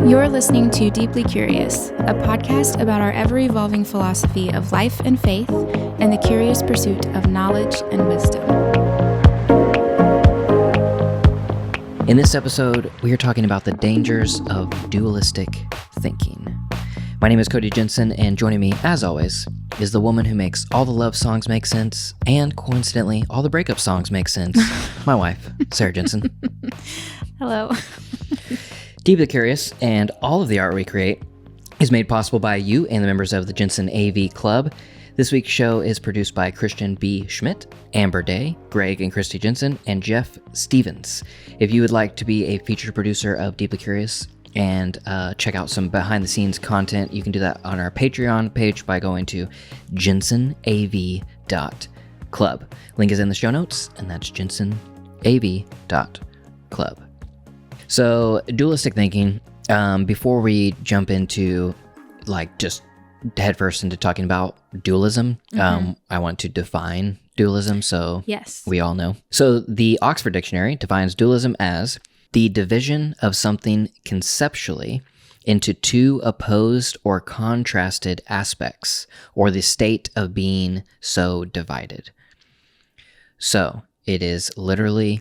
You're listening to Deeply Curious, a podcast about our ever-evolving philosophy of life and faith and the curious pursuit of knowledge and wisdom. In this episode, we are talking about the dangers of dualistic thinking. My name is Cody Jensen, and joining me, as always, is the woman who makes all the love songs make sense, and coincidentally, all the breakup songs make sense, my wife, Sarah Jensen. Hello. Deeply Curious, and all of the art we create is made possible by you and the members of the Jensen AV Club. This week's show is produced by Christian B. Schmidt, Amber Day, Greg and Christy Jensen, and Jeff Stevens. If you would like to be a featured producer of Deeply Curious and check out some behind-the-scenes content, you can do that on our Patreon page by going to jensenav.club. Link is in the show notes, and that's jensenav.club. So, dualistic thinking, before we jump into, just headfirst into talking about dualism, I want to define dualism so yes, we all know. So, the Oxford Dictionary defines dualism as the division of something conceptually into two opposed or contrasted aspects, or the state of being so divided. So, it is literally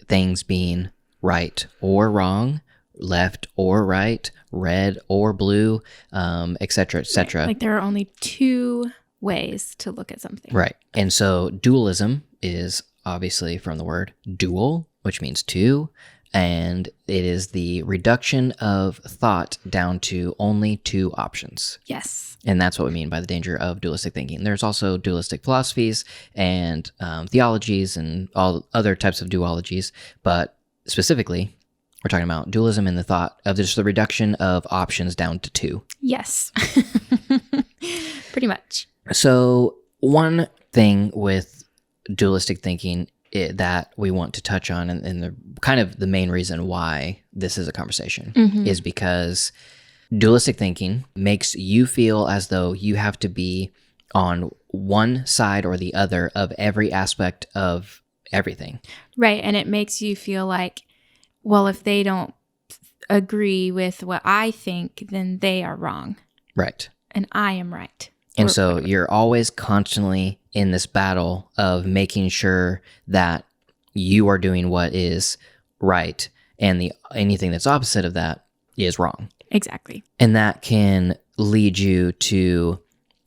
things being right or wrong, left or right, red or blue, etc., etc. Like there are only two ways to look at something. Right. And so dualism is obviously from the word dual, which means two, and it is the reduction of thought down to only two options. Yes. And that's what we mean by the danger of dualistic thinking. There's also dualistic philosophies and theologies and all other types of duologies, but specifically, we're talking about dualism in the thought of just the reduction of options down to two. Yes. Pretty much. So one thing with dualistic thinking that we want to touch on, and the kind of the main reason why this is a conversation, is because dualistic thinking makes you feel as though you have to be on one side or the other of every aspect of everything. Right. And it makes you feel like, well, if they don't agree with what I think, then they are wrong. Right. And I am right. And so you're always constantly in this battle of making sure that you are doing what is right, and anything that's opposite of that is wrong. Exactly. And that can lead you to,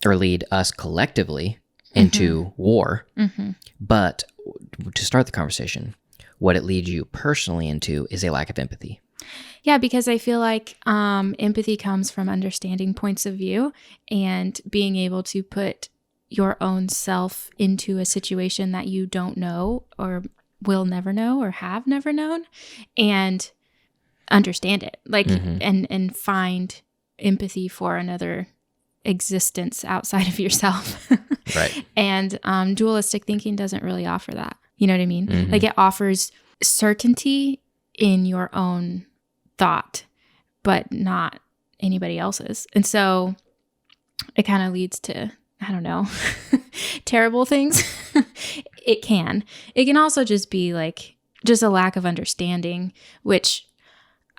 or lead us collectively into war. But to start the conversation, what it leads you personally into is a lack of empathy. Yeah, because I feel like empathy comes from understanding points of view and being able to put your own self into a situation that you don't know or will never know or have never known, and understand it, and find empathy for another existence outside of yourself. Right. And dualistic thinking doesn't really offer that. You know what I mean? Like it offers certainty in your own thought, but not anybody else's. And so it kind of leads to, I don't know, terrible things. It can also just be like just a lack of understanding, which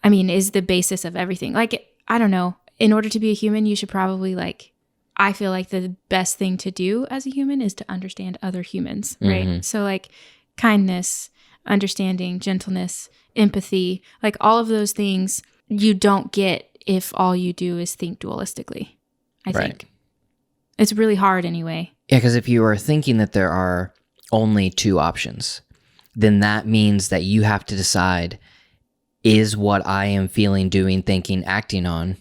I mean is the basis of everything. Like, I don't know, in order to be a human, you should probably I feel like the best thing to do as a human is to understand other humans, right? So like kindness, understanding, gentleness, empathy, like all of those things you don't get if all you do is think dualistically, I think. It's really hard anyway. Yeah, because if you are thinking that there are only two options, then that means that you have to decide, is what I am feeling, doing, thinking, acting on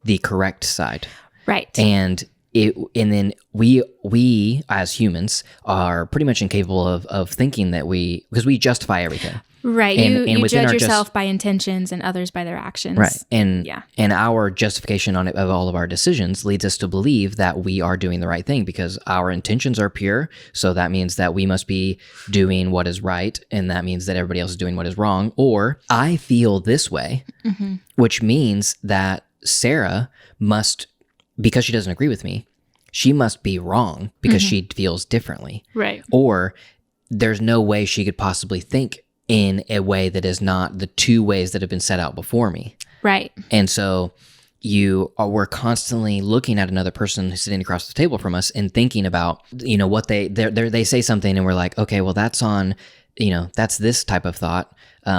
the correct side. Right. And then we as humans are pretty much incapable of thinking that because we justify everything. Right. And you judge yourself by intentions and others by their actions. Right. And our justification of all of our decisions leads us to believe that we are doing the right thing because our intentions are pure. So that means that we must be doing what is right. And that means that everybody else is doing what is wrong. Or I feel this way, which means that Sarah must, because she doesn't agree with me, she must be wrong because she feels differently. Right. Or there's no way she could possibly think in a way that is not the two ways that have been set out before me. Right. And so we're constantly looking at another person who's sitting across the table from us and thinking about, what they say something, and we're like, okay, well, that's on, that's this type of thought,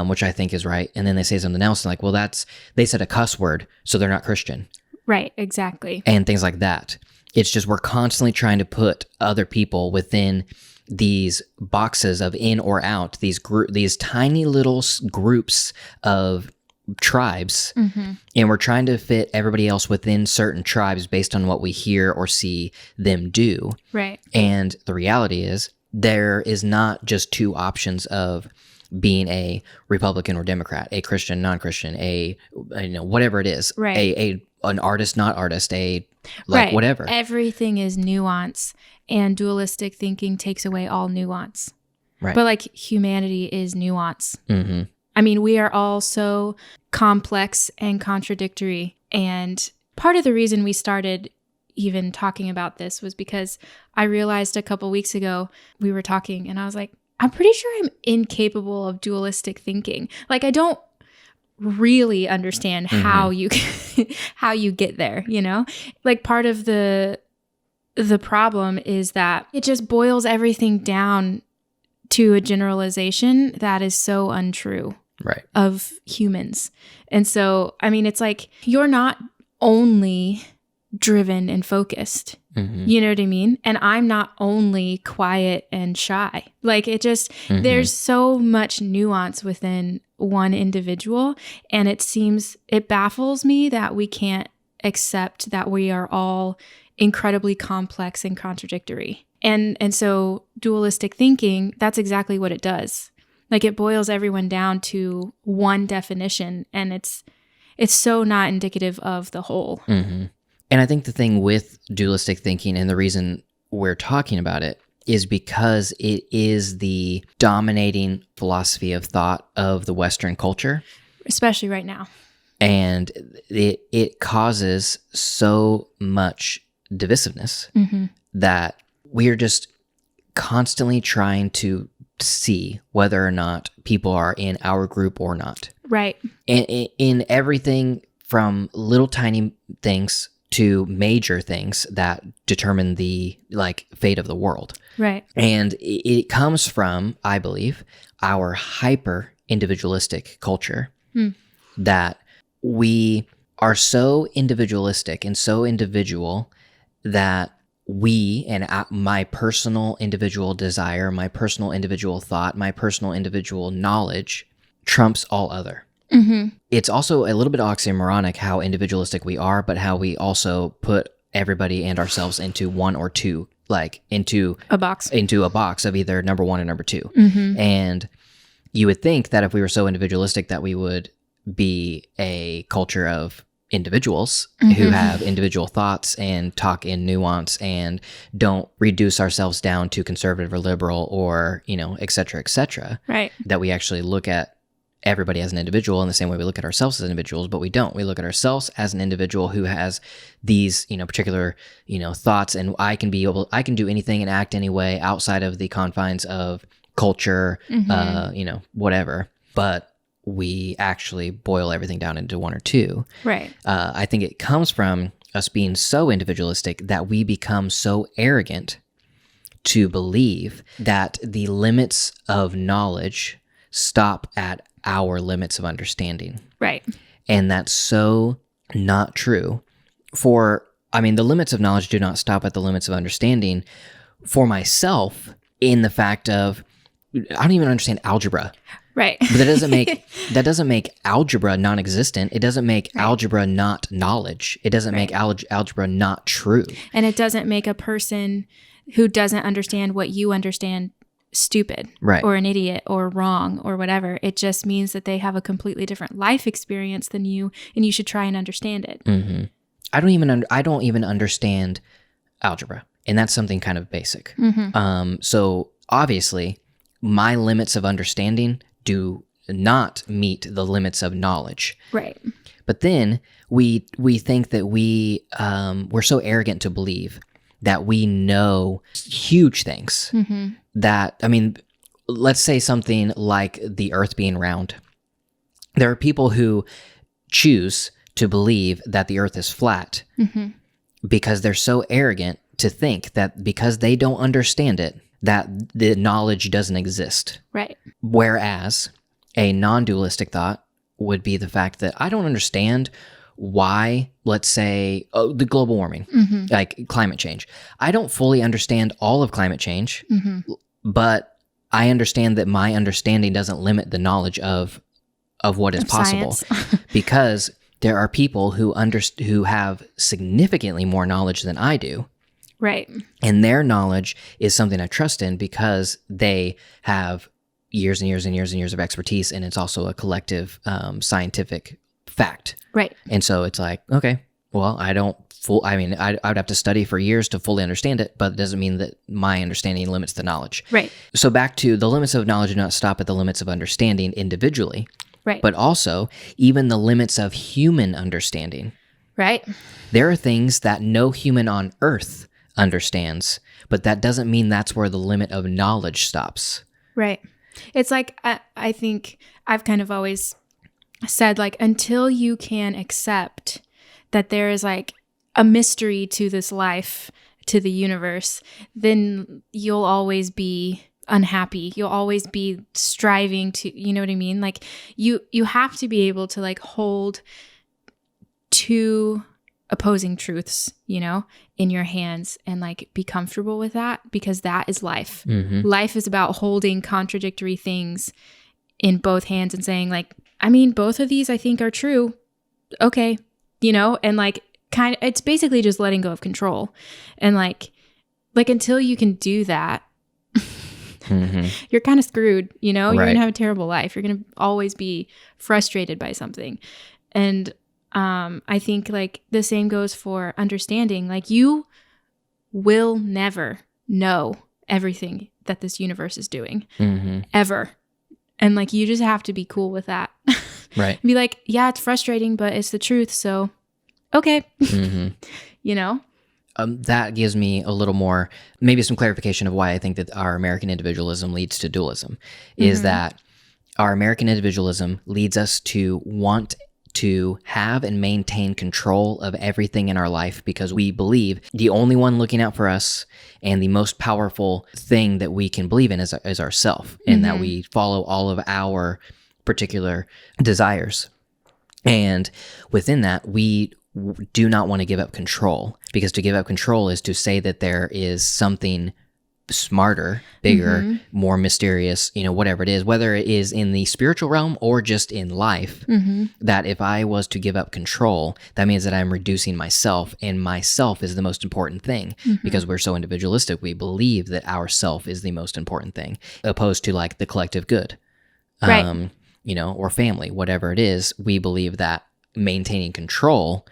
which I think is right. And then they say something else, and like, well, they said a cuss word, so they're not Christian. Right, exactly. And things like that. It's just we're constantly trying to put other people within these boxes of in or out, these tiny little groups of tribes, and we're trying to fit everybody else within certain tribes based on what we hear or see them do. Right. And the reality is there is not just two options of being a Republican or Democrat, a Christian, non-Christian, whatever it is, right. An artist, not artist, right. whatever. Everything is nuance, and dualistic thinking takes away all nuance. Right. But like humanity is nuance. Mm-hmm. I mean, we are all so complex and contradictory. And part of the reason we started even talking about this was because I realized a couple weeks ago we were talking and I was like, I'm pretty sure I'm incapable of dualistic thinking. Like, I don't really understand how you get there, Like, part of the problem is that it just boils everything down to a generalization that is so untrue. Right. Of humans. And so, I mean, it's like you're not only driven and focused. You know what I mean? And I'm not only quiet and shy. Like, it just, there's so much nuance within one individual. And it baffles me that we can't accept that we are all incredibly complex and contradictory. And so dualistic thinking, that's exactly what it does. Like, it boils everyone down to one definition, and it's so not indicative of the whole. And I think the thing with dualistic thinking, and the reason we're talking about it, is because it is the dominating philosophy of thought of the Western culture. Especially right now. And it causes so much divisiveness that we are just constantly trying to see whether or not people are in our group or not. Right. And in everything from little tiny things to major things that determine the fate of the world. Right. And it comes from, I believe, our hyper individualistic culture that we are so individualistic and so individual that we and my personal individual desire, my personal individual thought, my personal individual knowledge trumps all other. It's also a little bit oxymoronic how individualistic we are, but how we also put everybody and ourselves into one or two, into a box of either number one or number two. And you would think that if we were so individualistic that we would be a culture of individuals who have individual thoughts and talk in nuance and don't reduce ourselves down to conservative or liberal or, et cetera, et cetera. Right. That we actually look at everybody as an individual in the same way we look at ourselves as individuals, but we don't. We look at ourselves as an individual who has these, particular, thoughts, and I can do anything and act any way outside of the confines of culture, whatever. But we actually boil everything down into one or two. Right. I think it comes from us being so individualistic that we become so arrogant to believe that the limits of knowledge stop at our limits of understanding. Right. And that's so not true. The limits of knowledge do not stop at the limits of understanding for myself, in the fact of, I don't even understand algebra. Right. But that doesn't make algebra non-existent. It doesn't make algebra not knowledge. It doesn't make algebra not true. And it doesn't make a person who doesn't understand what you understand stupid or an idiot or wrong or whatever. It just means that they have a completely different life experience than you, and you should try and understand it. I don't even understand algebra, and that's something kind of basic. So obviously, my limits of understanding do not meet the limits of knowledge. Right. But then we think that we're so arrogant to believe that we know huge things. That, let's say something like the earth being round. There are people who choose to believe that the earth is flat because they're so arrogant to think that because they don't understand it, that the knowledge doesn't exist. Right. Whereas a non-dualistic thought would be the fact that I don't understand why, let's say, the global warming, like climate change. I don't fully understand all of climate change, but I understand that my understanding doesn't limit the knowledge of what is possible because there are people who have significantly more knowledge than I do. Right. And their knowledge is something I trust in because they have years and years and years and years of expertise, and it's also a collective scientific fact. Right. And so it's like, okay, well, I would have to study for years to fully understand it, but it doesn't mean that my understanding limits the knowledge. Right. So back to the limits of knowledge do not stop at the limits of understanding individually. Right. But also even the limits of human understanding. Right. There are things that no human on earth understands, but that doesn't mean that's where the limit of knowledge stops. Right. It's like, I think I've kind of always said, like, until you can accept that there is like a mystery to this life, to the universe, then you'll always be unhappy. You'll always be striving to, you know what I mean? Like you have to be able to like hold two opposing truths, you know, in your hands and like be comfortable with that, because that is life. Life is about holding contradictory things in both hands and saying like, I mean, both of these I think are true. Okay. You know, and like kind of, it's basically just letting go of control. And like until you can do that, you're kind of screwed, you know, you're going to have a terrible life. You're going to always be frustrated by something. And I think like the same goes for understanding. Like you will never know everything that this universe is doing ever. And like, you just have to be cool with that. Right. Be like, yeah, it's frustrating, but it's the truth. So, okay. You know? That gives me a little more, maybe some clarification of why I think that our American individualism leads to dualism, is that our American individualism leads us to want to have and maintain control of everything in our life because we believe the only one looking out for us and the most powerful thing that we can believe in is ourself, and that we follow all of our particular desires. And within that, we do not want to give up control, because to give up control is to say that there is something smarter, bigger, more mysterious, you know, whatever it is, whether it is in the spiritual realm or just in life, that if I was to give up control, that means that I'm reducing myself, and myself is the most important thing because we're so individualistic. We believe that ourself is the most important thing, opposed to like the collective good, you know, or family, whatever it is. We believe that maintaining control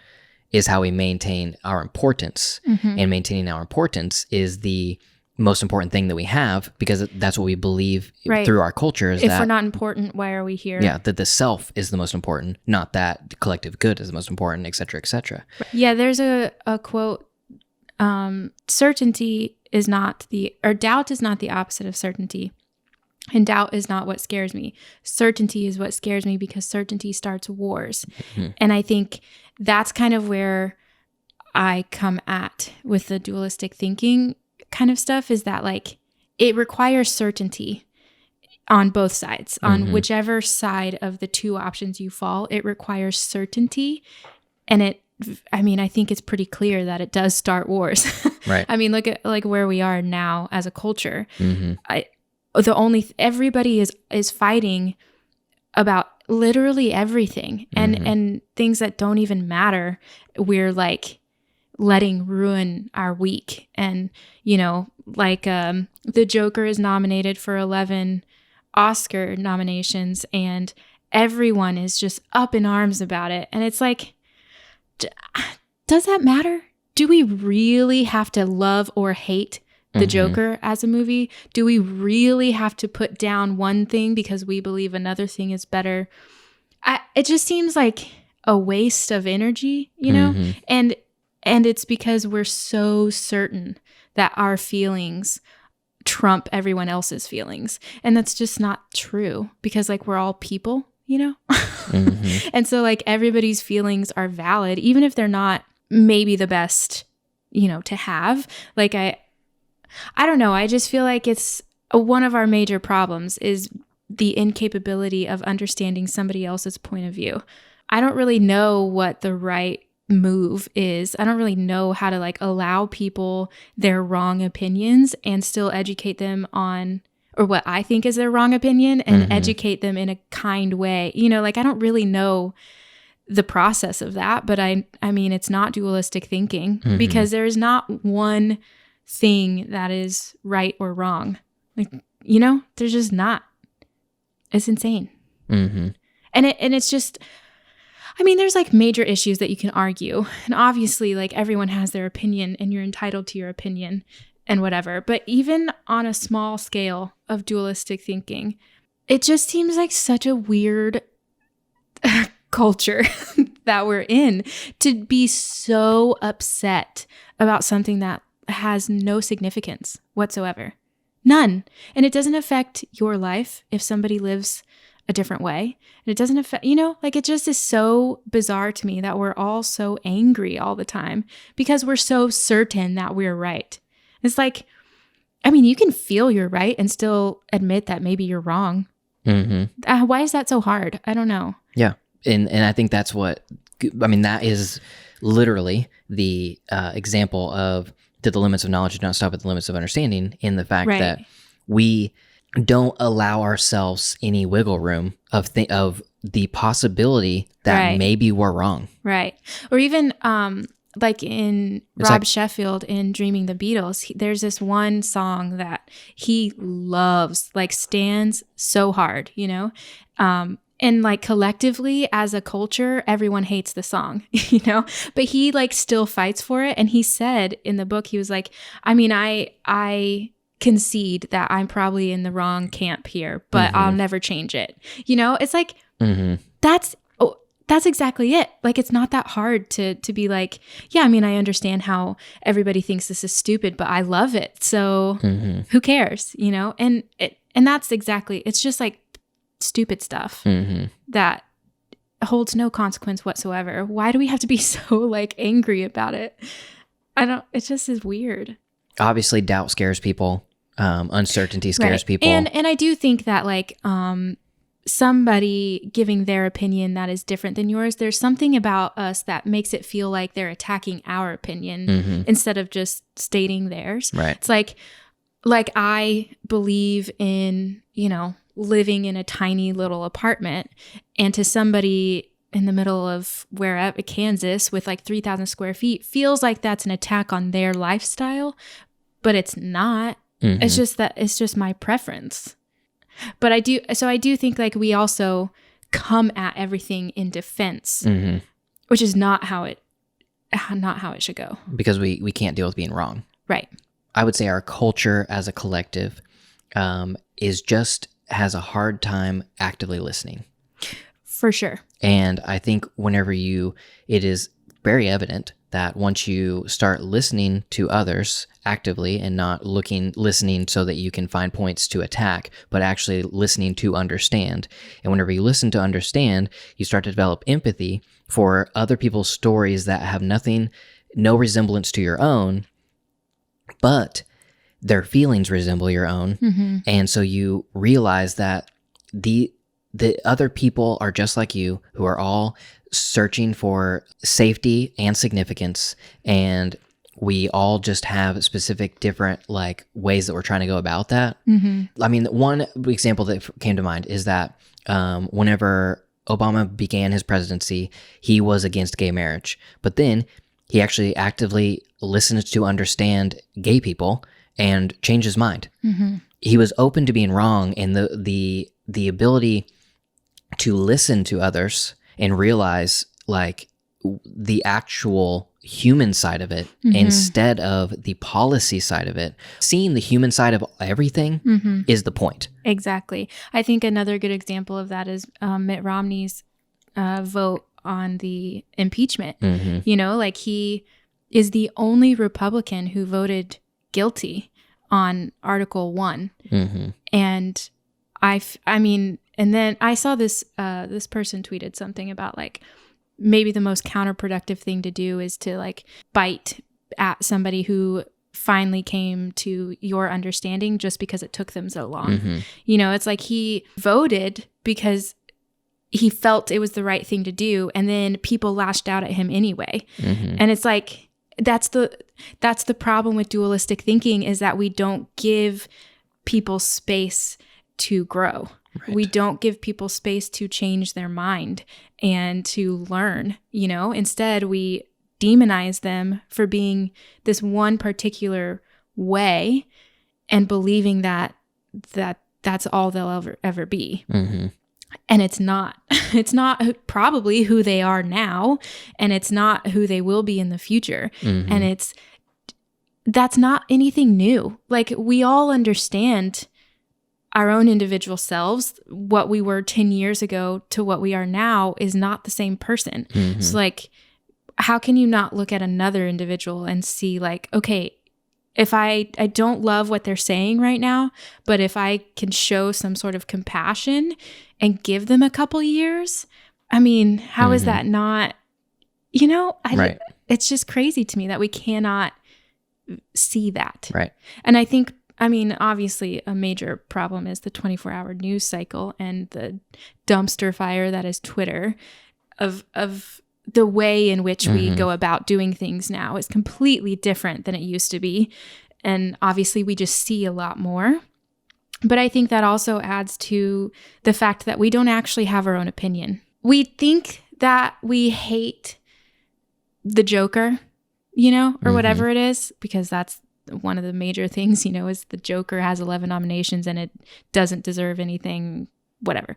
is how we maintain our importance, and maintaining our importance is the most important thing that we have, because that's what we believe through our culture. Is if that we're not important, why are we here? Yeah, that the self is the most important, not that the collective good is the most important, et cetera, et cetera. Yeah, there's a quote, certainty is not doubt is not the opposite of certainty. And doubt is not what scares me. Certainty is what scares me, because certainty starts wars. And I think that's kind of where I come at with the dualistic thinking kind of stuff, is that like it requires certainty on both sides. On whichever side of the two options you fall, it requires certainty. And I think it's pretty clear that it does start wars. Right. I mean, look at like where we are now as a culture. Everybody is fighting about literally everything, and things that don't even matter. We're like letting ruin our week. And you know, like the Joker is nominated for 11 Oscar nominations, and everyone is just up in arms about it. And it's like, does that matter? Do we really have to love or hate the Joker as a movie? Do we really have to put down one thing because we believe another thing is better? It just seems like a waste of energy, you know? And it's because we're so certain that our feelings trump everyone else's feelings. And that's just not true, because like we're all people, you know? And so like everybody's feelings are valid, even if they're not maybe the best, you know, to have. Like I don't know. I just feel like it's one of our major problems is the incapability of understanding somebody else's point of view. I don't really know what the right move is. I don't really know how to like allow people their wrong opinions and still educate them on, or what I think is their wrong opinion, and educate them in a kind way. You know, like I don't really know the process of that, but I mean, it's not dualistic thinking, because there is not one thing that is right or wrong. Like, you know, there's just not. It's insane. And it's just, I mean, there's like major issues that you can argue. And obviously, like everyone has their opinion and you're entitled to your opinion and whatever. But even on a small scale of dualistic thinking, it just seems like such a weird culture that we're in to be so upset about something that has no significance whatsoever. None. And it doesn't affect your life if somebody lives a different way. And it doesn't affect, you know, like it just is so bizarre to me that we're all so angry all the time because we're so certain that we're right. It's like, I mean, you can feel you're right and still admit that maybe you're wrong. Why is that so hard? I don't know. Yeah. And I think that's what, I mean, that is literally the example of did the limits of knowledge do not stop at the limits of understanding, in the fact that we don't allow ourselves any wiggle room of the possibility that maybe we're wrong. Right. Or even like in Rob Sheffield in Dreaming the Beatles, there's this one song that he loves, like stands so hard, you know? And like collectively as a culture, everyone hates the song, you know, but he like still fights for it. And he said in the book, he was like, I mean, I concede that I'm probably in the wrong camp here, but I'll never change it. You know, it's like, that's exactly it. Like, it's not that hard to be like, yeah, I mean, I understand how everybody thinks this is stupid, but I love it. So who cares, you know? And that's exactly, it's just like, stupid stuff that holds no consequence whatsoever. Why do we have to be so like angry about it? It just is weird. Obviously doubt scares people. Uncertainty scares people. And I do think that like somebody giving their opinion that is different than yours, there's something about us that makes it feel like they're attacking our opinion instead of just stating theirs. Right. It's like I believe in, you know, living in a tiny little apartment, and to somebody in the middle of wherever, Kansas, with like 3,000 square feet, feels like that's an attack on their lifestyle, but it's not. It's just that it's just my preference. But I do think like we also come at everything in defense, which is not how it should go. Because we can't deal with being wrong. Right. I would say our culture as a collective has a hard time actively listening. For sure. And I think it is very evident that once you start listening to others actively and not listening so that you can find points to attack, but actually listening to understand. And whenever you listen to understand, you start to develop empathy for other people's stories that have no resemblance to your own, but their feelings resemble your own. And so you realize that the other people are just like you, who are all searching for safety and significance, and we all just have specific different like ways that we're trying to go about that. I mean, one example that came to mind is that whenever Obama began his presidency, he was against gay marriage, but then he actually actively listened to understand gay people and changed his mind. He was open to being wrong, and the ability to listen to others and realize like the actual human side of it instead of the policy side of it. Seeing the human side of everything is the point. Exactly. I think another good example of that is Mitt Romney's vote on the impeachment. You know, like he is the only Republican who voted guilty on Article 1. Mm-hmm. And and then I saw this person tweeted something about like maybe the most counterproductive thing to do is to like bite at somebody who finally came to your understanding just because it took them so long. Mm-hmm. You know, it's like he voted because he felt it was the right thing to do, and then people lashed out at him anyway. Mm-hmm. And it's like that's the problem with dualistic thinking, is that we don't give people space to grow. Right. We don't give people space to change their mind and to learn, you know. Instead, we demonize them for being this one particular way and believing that that's all they'll ever be. Mm-hmm. And it's not. It's not probably who they are now, and it's not who they will be in the future. Mm-hmm. And that's not anything new. Like, we all understand our own individual selves. What we were 10 years ago to what we are now is not the same person. Mm-hmm. So like, how can you not look at another individual and see like, okay, if I don't love what they're saying right now, but if I can show some sort of compassion and give them a couple years, I mean, how is that not, you know, right. It's just crazy to me that we cannot see that. Right. And I think, I mean, obviously a major problem is the 24-hour news cycle and the dumpster fire that is Twitter of the way in which we go about doing things now is completely different than it used to be. And obviously we just see a lot more. But I think that also adds to the fact that we don't actually have our own opinion. We think that we hate the Joker, you know, or whatever it is, because that's one of the major things, you know, is the Joker has 11 nominations and it doesn't deserve anything, whatever.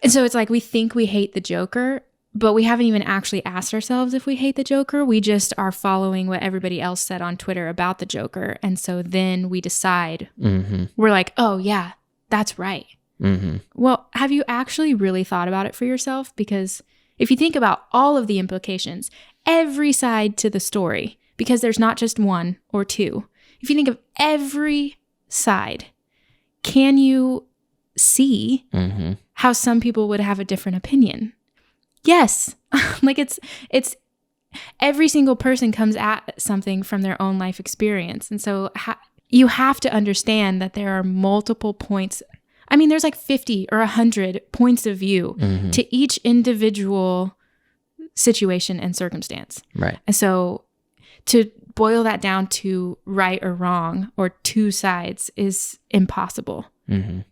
And so it's like we think we hate the Joker, but we haven't even actually asked ourselves if we hate the Joker. We just are following what everybody else said on Twitter about the Joker. And so then we decide, we're like, oh yeah, that's right. Mm-hmm. Well, have you actually really thought about it for yourself? Because if you think about all of the implications, every side to the story, because there's not just one or two. If you think of every side, can you see how some people would have a different opinion? Yes. Like it's every single person comes at something from their own life experience. And so you have to understand that there are multiple points. I mean, there's like 50 or 100 points of view to each individual situation and circumstance. Right. And so to boil that down to right or wrong or two sides is impossible. And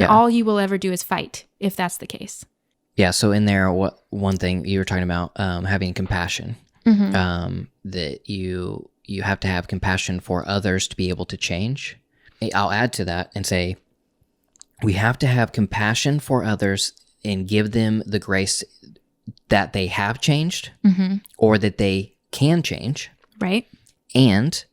all you will ever do is fight if that's the case. Yeah. So in there, one thing you were talking about, having compassion, that you have to have compassion for others to be able to change. I'll add to that and say, we have to have compassion for others and give them the grace that they have changed or that they can change. Right. And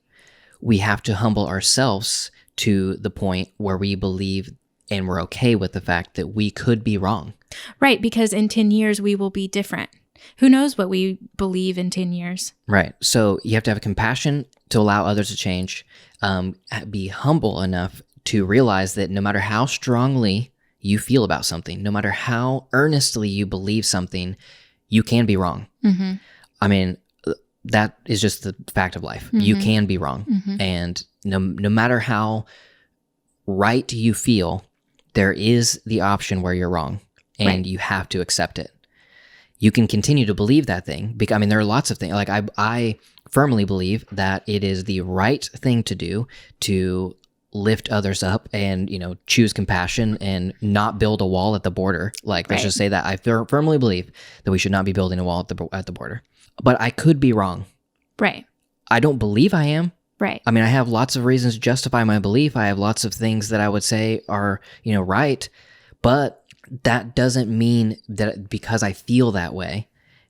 we have to humble ourselves to the point where we believe and we're okay with the fact that we could be wrong. Right, because in 10 years, we will be different. Who knows what we believe in 10 years? Right. So you have to have compassion to allow others to change, be humble enough to realize that no matter how strongly you feel about something, no matter how earnestly you believe something, you can be wrong. I mean, that is just the fact of life. You can be wrong. And no matter how right you feel, there is the option where you're wrong. And you have to accept it. You can continue to believe that thing. Because, I mean, there are lots of things. Like I firmly believe that it is the right thing to do to lift others up and, you know, choose compassion and not build a wall at the border. Like, let's just say that I firmly believe that we should not be building a wall at the border. But I could be wrong. Right. I don't believe I am. Right. I mean, I have lots of reasons to justify my belief. I have lots of things that I would say are, you know, right. But that doesn't mean that because I feel that way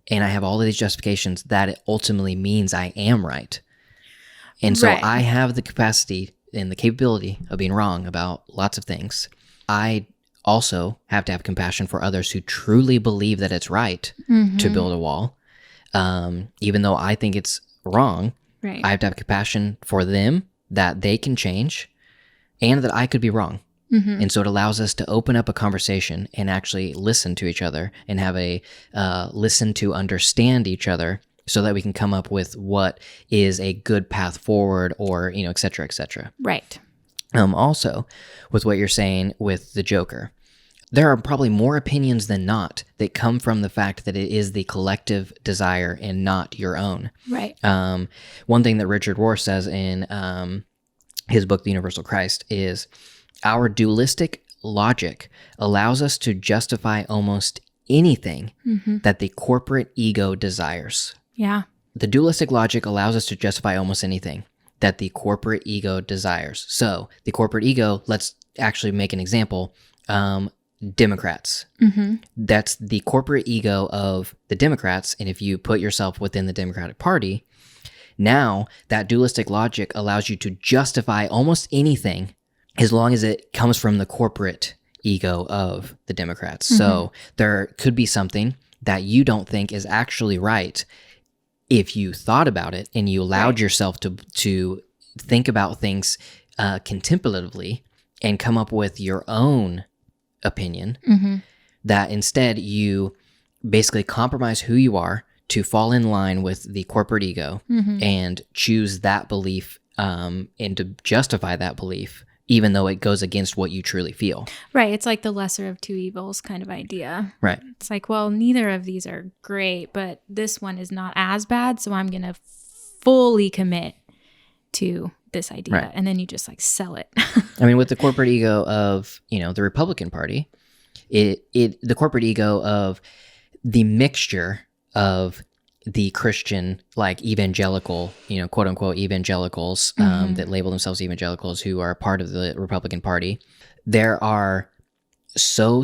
and I have all of these justifications that it ultimately means I am right. And so I have the capacity and the capability of being wrong about lots of things. I also have to have compassion for others who truly believe that it's right to build a wall. Even though I think it's wrong, I have to have compassion for them that they can change and that I could be wrong. And so it allows us to open up a conversation and actually listen to each other and have a listen to understand each other so that we can come up with what is a good path forward, or, et cetera, et cetera. Right. Also, with what you're saying with the Joker, there are probably more opinions than not that come from the fact that it is the collective desire and not your own. Right. One thing that Richard Rohr says in his book, The Universal Christ, is our dualistic logic allows us to justify almost anything that the corporate ego desires. Yeah. The dualistic logic allows us to justify almost anything that the corporate ego desires. So the corporate ego, let's actually make an example. Democrats. That's the corporate ego of the Democrats. And if you put yourself within the Democratic Party, now that dualistic logic allows you to justify almost anything as long as it comes from the corporate ego of the Democrats. So there could be something that you don't think is actually right if you thought about it and you allowed yourself to think about things contemplatively and come up with your own opinion, that instead you basically compromise who you are to fall in line with the corporate ego and choose that belief and to justify that belief, even though it goes against what you truly feel. Right. It's like the lesser of two evils kind of idea. Right. It's like, well, neither of these are great, but this one is not as bad, so I'm going to fully commit to this idea. Right. And then you just like sell it. I mean, with the corporate ego of, the Republican Party, the corporate ego of the mixture of the Christian, like evangelical, quote unquote evangelicals that label themselves evangelicals, who are part of the Republican Party. There are so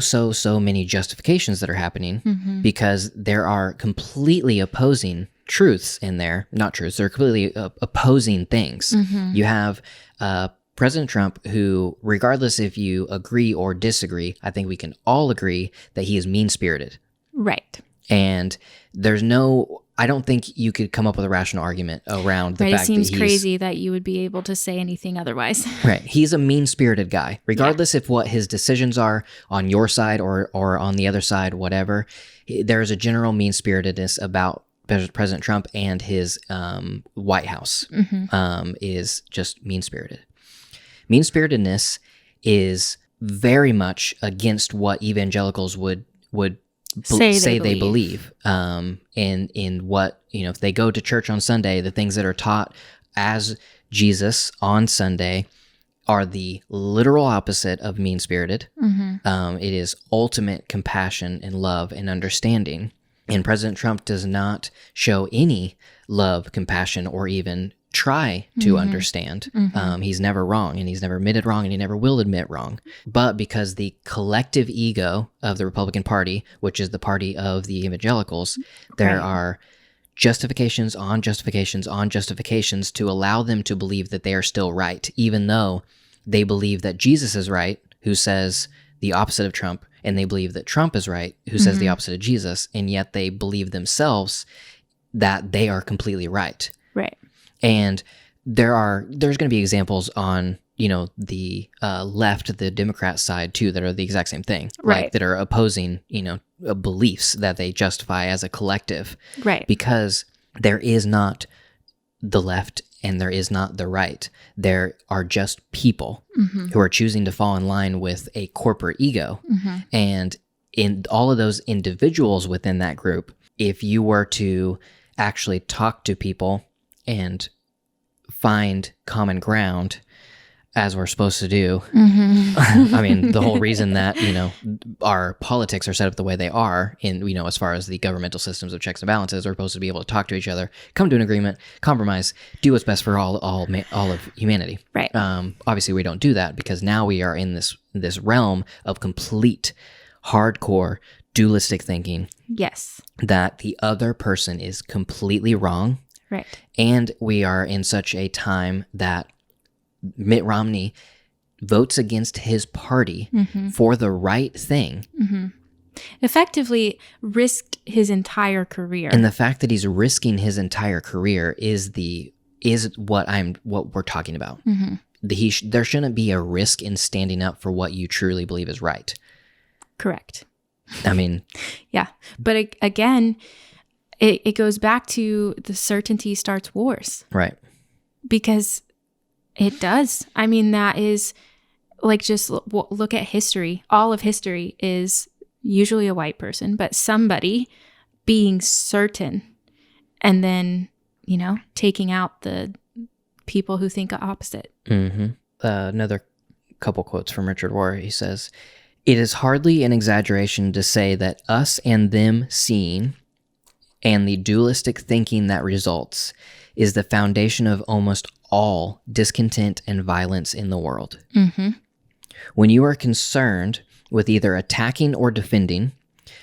many justifications that are happening because there are completely opposing truths in there. Not truths, they're completely opposing things. You have President Trump, who, regardless if you agree or disagree, I think we can all agree that he is mean-spirited. Right. And I don't think you could come up with a rational argument around the fact that it seems crazy that you would be able to say anything otherwise. Right. He's a mean-spirited guy. Regardless of what his decisions are on your side or on the other side, whatever, there's a general mean-spiritedness about President Trump, and his White House is just mean-spirited. Mean-spiritedness is very much against what evangelicals would say they believe. In what, if they go to church on Sunday, the things that are taught as Jesus on Sunday are the literal opposite of mean-spirited. It is ultimate compassion and love and understanding. And President Trump does not show any love, compassion, or even try to understand. He's never wrong, and he's never admitted wrong, and he never will admit wrong. But because the collective ego of the Republican Party, which is the party of the evangelicals, there are justifications on justifications on justifications to allow them to believe that they are still right, even though they believe that Jesus is right, who says the opposite of Trump, and they believe that Trump is right, who says the opposite of Jesus, and yet they believe themselves that they are completely right. Right. And there's going to be examples on, the left, the Democrat side too, that are the exact same thing, right? Like, that are opposing, beliefs that they justify as a collective, right? Because there is not the left and there is not the right. There are just people who are choosing to fall in line with a corporate ego. And in all of those individuals within that group, if you were to actually talk to people and find common ground, as we're supposed to do. I mean, the whole reason that, our politics are set up the way they are in, as far as the governmental systems of checks and balances, we're supposed to be able to talk to each other, come to an agreement, compromise, do what's best for all of humanity. Right. Obviously, we don't do that because now we are in this realm of complete, hardcore, dualistic thinking. Yes. That the other person is completely wrong. Right. And we are in such a time that Mitt Romney votes against his party for the right thing. Effectively risked his entire career. And the fact that he's risking his entire career is the is what we're talking about. There shouldn't be a risk in standing up for what you truly believe is right. Correct. I mean, yeah. But again, it goes back to the certainty starts wars. Right. Because it does. I mean, that is like, just look at history. All of history is usually a white person, but somebody being certain and then, taking out the people who think opposite. Another couple quotes from Richard Rohr. He says, "It is hardly an exaggeration to say that us and them seeing and the dualistic thinking that results is the foundation of almost all discontent and violence in the world. When you are concerned with either attacking or defending,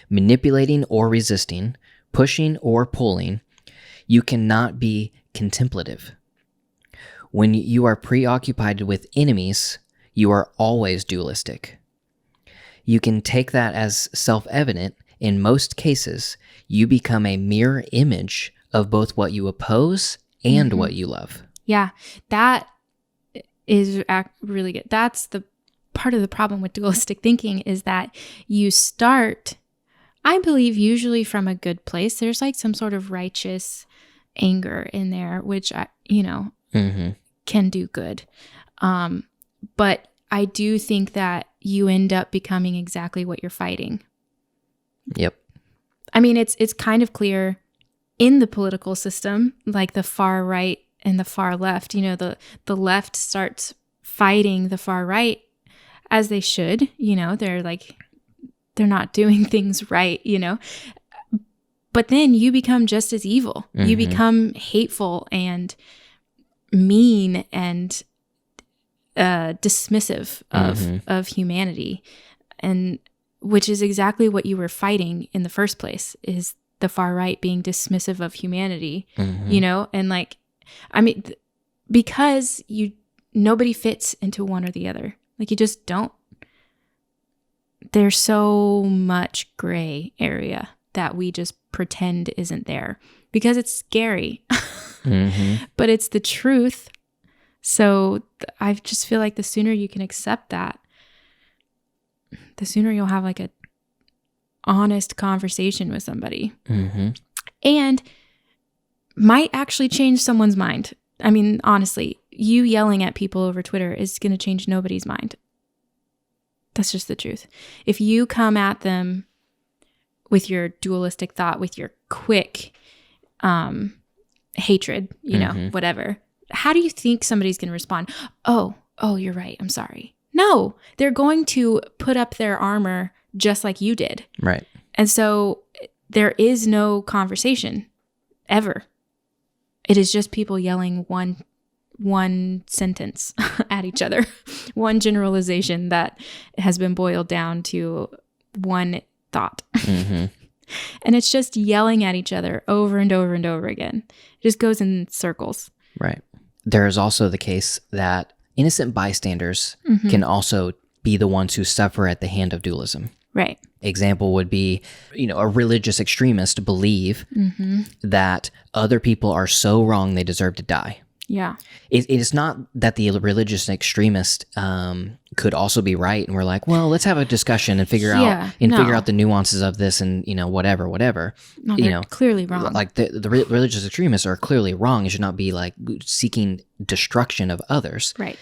manipulating or resisting, pushing or pulling, you cannot be contemplative. When you are preoccupied with enemies, you are always dualistic. You can take that as self-evident. In most cases, you become a mirror image of both what you oppose and what you love." Yeah, that is really good. That's the part of the problem with dualistic thinking, is that you start, I believe, usually from a good place. There's like some sort of righteous anger in there, which, can do good. But I do think that you end up becoming exactly what you're fighting. Yep. I mean, it's kind of clear in the political system, like the far right and the far left. The left starts fighting the far right, as they should. They're not doing things right, But then you become just as evil. You become hateful and mean and dismissive of humanity, and which is exactly what you were fighting in the first place, is the far right being dismissive of humanity, and because nobody fits into one or the other. Like, you just don't. There's so much gray area that we just pretend isn't there because it's scary, but it's the truth. So I just feel like the sooner you can accept that, the sooner you'll have like a honest conversation with somebody, and might actually change someone's mind. I mean, honestly, you yelling at people over Twitter is going to change nobody's mind. That's just the truth. If you come at them with your dualistic thought, with your quick hatred, whatever, how do you think somebody's going to respond? Oh, you're right. I'm sorry. No, they're going to put up their armor just like you did. Right. And so there is no conversation ever. It is just people yelling one sentence at each other, one generalization that has been boiled down to one thought. And it's just yelling at each other over and over and over again. It just goes in circles. Right. There is also the case that innocent bystanders can also be the ones who suffer at the hand of dualism. Right. Example would be, a religious extremist believe that other people are so wrong they deserve to die. Yeah. It is not that the religious extremist could also be right, and we're like, well, let's have a discussion and figure out the nuances of this, and whatever. No, they're clearly wrong. Like the religious extremists are clearly wrong. It should not be like seeking destruction of others. Right.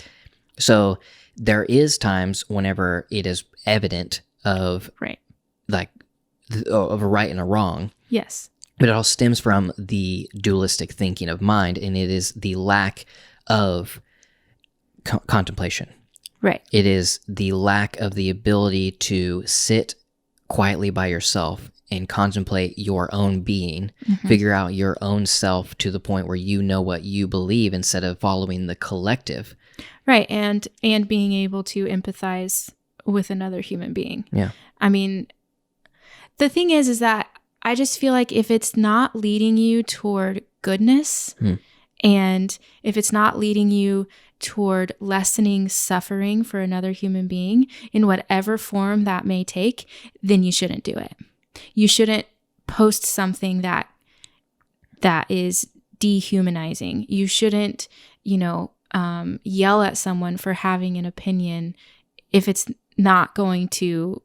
So there is times whenever it is evident of of a right and a wrong. Yes. But it all stems from the dualistic thinking of mind, and it is the lack of contemplation. Right. It is the lack of the ability to sit quietly by yourself and contemplate your own being, figure out your own self to the point where you know what you believe instead of following the collective. Right. And being able to empathize with another human being. Yeah. I mean, the thing is that I just feel like if it's not leading you toward goodness, and if it's not leading you toward lessening suffering for another human being in whatever form that may take, then you shouldn't do it. You shouldn't post something that is dehumanizing. You shouldn't, yell at someone for having an opinion if it's not going to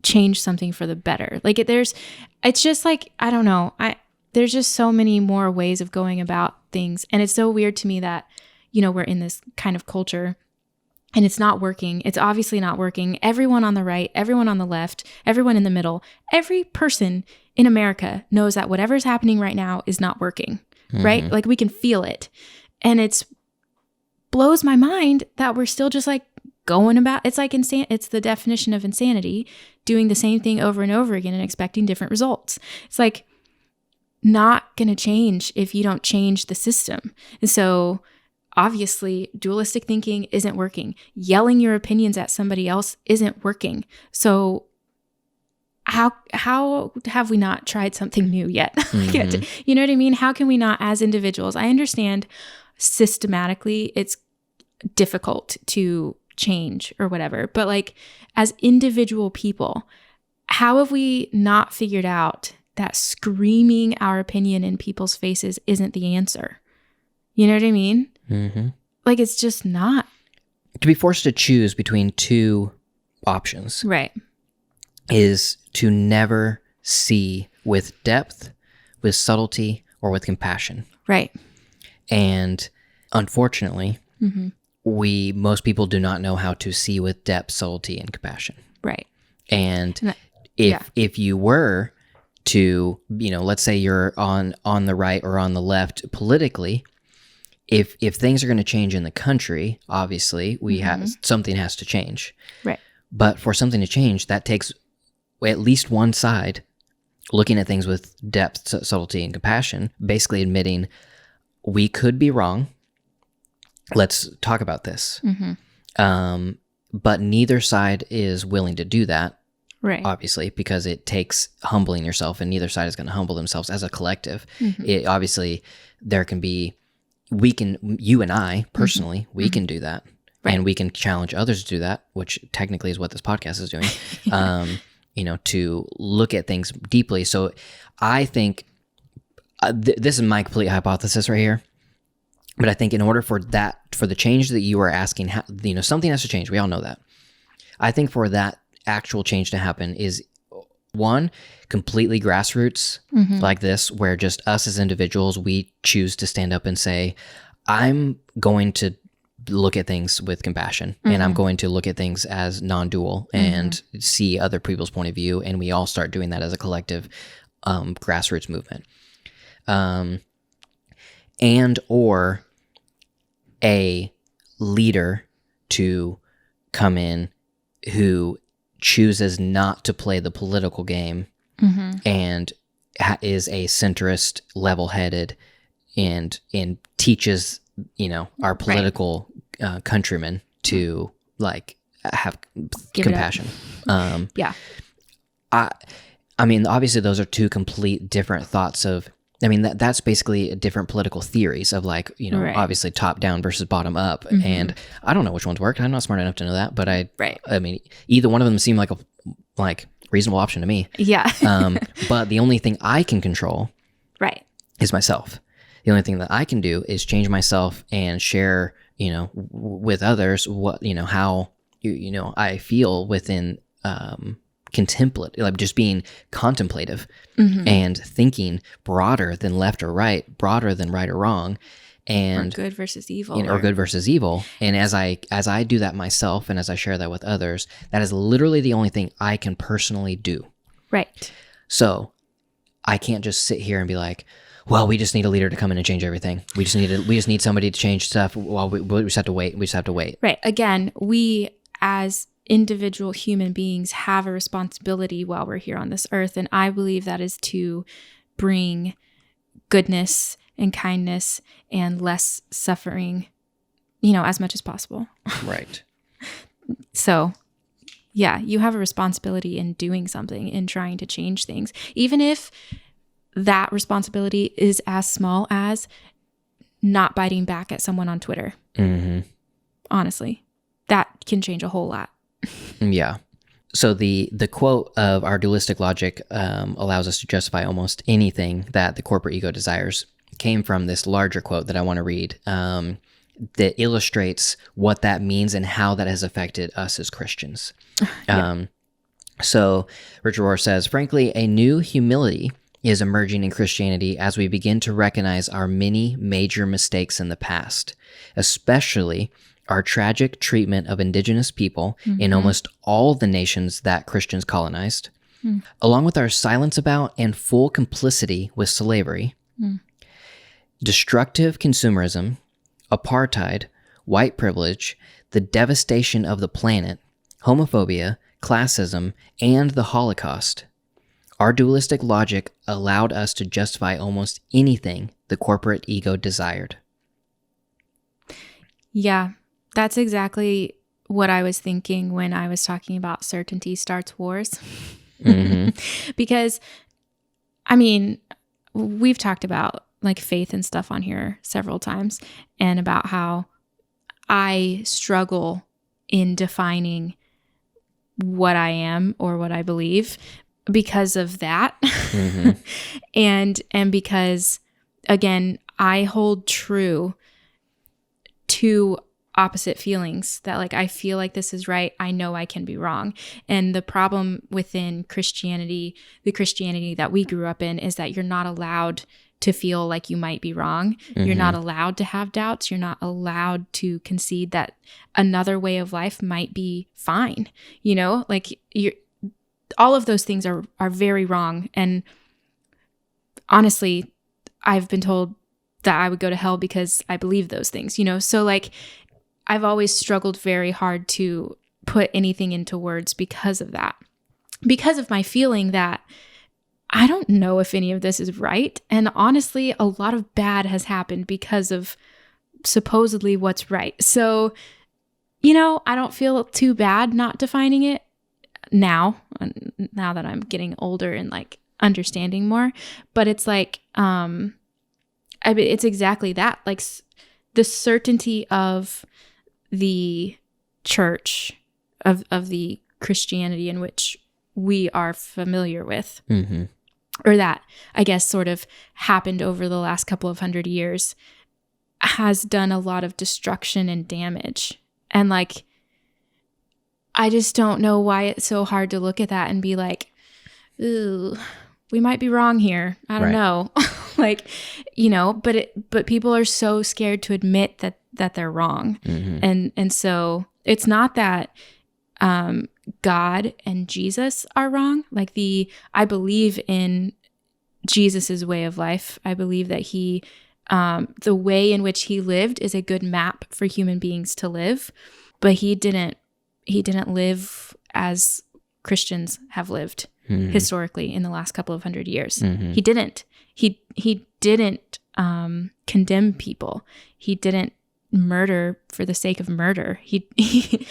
change something for the better. Like it's just like, I don't know. There's just so many more ways of going about things. And it's so weird to me that, we're in this kind of culture and it's not working. It's obviously not working. Everyone on the right, everyone on the left, everyone in the middle, every person in America knows that whatever's happening right now is not working, right? Like we can feel it. And it's blows my mind that we're still just like going about. It's like it's the definition of insanity, doing the same thing over and over again and expecting different results. It's like not going to change if you don't change the system. And so obviously, dualistic thinking isn't working. Yelling your opinions at somebody else isn't working. So how have we not tried something new yet? You know what I mean? How can we not, as individuals? I understand systematically it's difficult to change or whatever, but like as individual people, how have we not figured out that screaming our opinion in people's faces isn't the answer? You know what I mean? Like it's just not. To be forced to choose between two options, right, is to never see with depth, with subtlety, or with compassion. Right. And unfortunately, most people do not know how to see with depth, subtlety, and compassion. Right. And if you were to, let's say you're on the right or on the left politically, if things are going to change in the country, obviously something has to change. Right. But for something to change, that takes at least one side looking at things with depth, subtlety, and compassion, basically admitting we could be wrong. Let's talk about this. But neither side is willing to do that. Right. Obviously, because it takes humbling yourself, and neither side is going to humble themselves as a collective. Obviously, there can be, you and I personally, we can do that. Right. And we can challenge others to do that, which technically is what this podcast is doing, to look at things deeply. So I think this is my complete hypothesis right here. But I think in order for the change that you are asking, something has to change. We all know that. I think for that actual change to happen is, one, completely grassroots like this, where just us as individuals, we choose to stand up and say, I'm going to look at things with compassion and I'm going to look at things as non-dual and see other people's point of view. And we all start doing that as a collective grassroots movement. And or a leader to come in who chooses not to play the political game and is a centrist, level-headed, and teaches our political countrymen to like have compassion. I mean, obviously, those are two complete different thoughts of. I mean, that's basically different political theories of like, obviously top down versus bottom up. And I don't know which ones work. I'm not smart enough to know that, but I mean, either one of them seem like a reasonable option to me. Yeah. But the only thing I can control is myself. The only thing that I can do is change myself and share, with others what, how, I feel within, contemplative, like just being contemplative and thinking broader than left or right, broader than right or wrong, and or good versus evil, or good versus evil. And as I do that myself, and as I share that with others, that is literally the only thing I can personally do. Right. So I can't just sit here and be like, well, we just need a leader to come in and change everything. We just need somebody to change stuff. Well, we just have to wait. We just have to wait. Right. Again, we as individual human beings have a responsibility while we're here on this earth. And I believe that is to bring goodness and kindness and less suffering, as much as possible. Right. So, yeah, you have a responsibility in doing something, in trying to change things, even if that responsibility is as small as not biting back at someone on Twitter. Honestly, that can change a whole lot. Yeah. So the quote of our dualistic logic allows us to justify almost anything that the corporate ego desires came from this larger quote that I want to read that illustrates what that means and how that has affected us as Christians. So Richard Rohr says, frankly, a new humility is emerging in Christianity as we begin to recognize our many major mistakes in the past, especially our tragic treatment of indigenous people in almost all the nations that Christians colonized, along with our silence about and full complicity with slavery, destructive consumerism, apartheid, white privilege, the devastation of the planet, homophobia, classism, and the Holocaust. Our dualistic logic allowed us to justify almost anything the corporate ego desired. Yeah, that's exactly what I was thinking when I was talking about certainty starts wars. Because, I mean, we've talked about like faith and stuff on here several times, and about how I struggle in defining what I am or what I believe because of that. and because, again, I hold true to opposite feelings that like I feel like this is right, I know I can be wrong. And the problem within Christianity, the Christianity that we grew up in, is that you're not allowed to feel like you might be wrong. You're not allowed to have doubts. You're not allowed to concede that another way of life might be fine. You know, like all of those things are very wrong. And honestly, I've been told that I would go to hell because I believe those things, you know? So like, I've always struggled very hard to put anything into words because of that, because of my feeling that I don't know if any of this is right. And honestly, a lot of bad has happened because of supposedly what's right. So, you know, I don't feel too bad not defining it now that I'm getting older and like understanding more. But it's like, it's exactly that, like the certainty of the church, of the Christianity in which we are familiar with, or that I guess sort of happened over the last couple of 100 years, has done a lot of destruction and damage. And like, I just don't know why it's so hard to look at that and be like, ooh, we might be wrong here. I don't know. Like, you know, but people are so scared to admit that they're wrong. And so it's not that God and Jesus are wrong. Like I believe in Jesus's way of life. I believe that he, the way in which he lived is a good map for human beings to live, but he didn't live as Christians have lived historically in the last couple of 100 years. He didn't. He didn't condemn people. He didn't murder for the sake of murder. He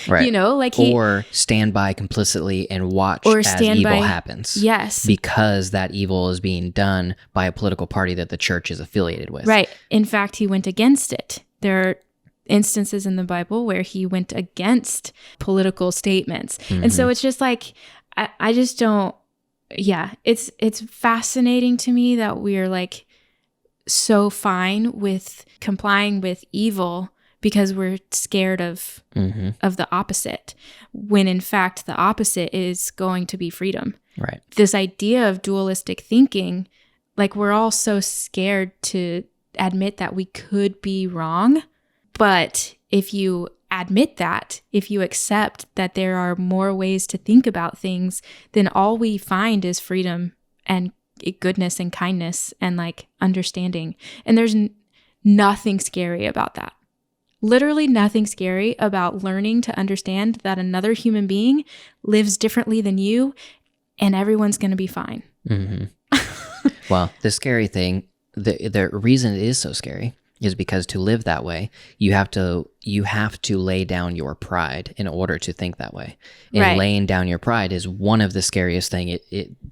you know, like or stand by complicitly and watch as evil happens. Yes, because that evil is being done by a political party that the church is affiliated with. Right. In fact, he went against it. There are instances in the Bible where he went against political statements, and so it's just like I just don't. Yeah, it's fascinating to me that we're like so fine with complying with evil because we're scared of the opposite, when in fact the opposite is going to be freedom. Right. This idea of dualistic thinking, like we're all so scared to admit that we could be wrong, but if you admit that, if you accept that there are more ways to think about things, then all we find is freedom and goodness and kindness and like understanding. And there's nothing scary about that. Literally nothing scary about learning to understand that another human being lives differently than you and everyone's going to be fine. Well, the scary thing, the reason it is so scary is because to live that way, you have to lay down your pride in order to think that way. And laying down your pride is one of the scariest thing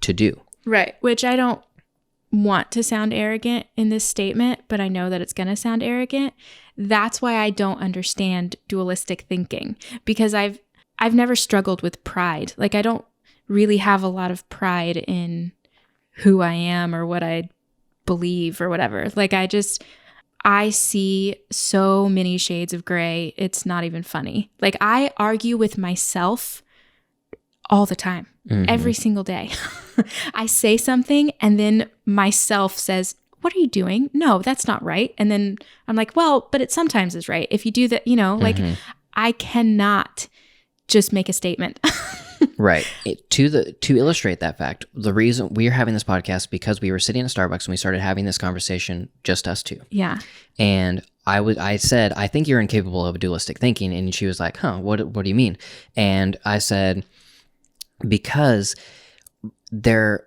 to do. Right. Which I don't want to sound arrogant in this statement, but I know that it's going to sound arrogant. That's why I don't understand dualistic thinking, because I've never struggled with pride. Like I don't really have a lot of pride in who I am or what I believe or whatever. Like I see so many shades of gray. It's not even funny. Like I argue with myself all the time, every single day. I say something and then myself says, what are you doing? No, that's not right. And then I'm like, well, but it sometimes is right. If you do that, like I cannot just make a statement. Right. To illustrate that fact, the reason we are having this podcast because we were sitting at Starbucks and we started having this conversation, just us two. Yeah. And I said, I think you're incapable of dualistic thinking. And she was like, huh, what do you mean? And I said, because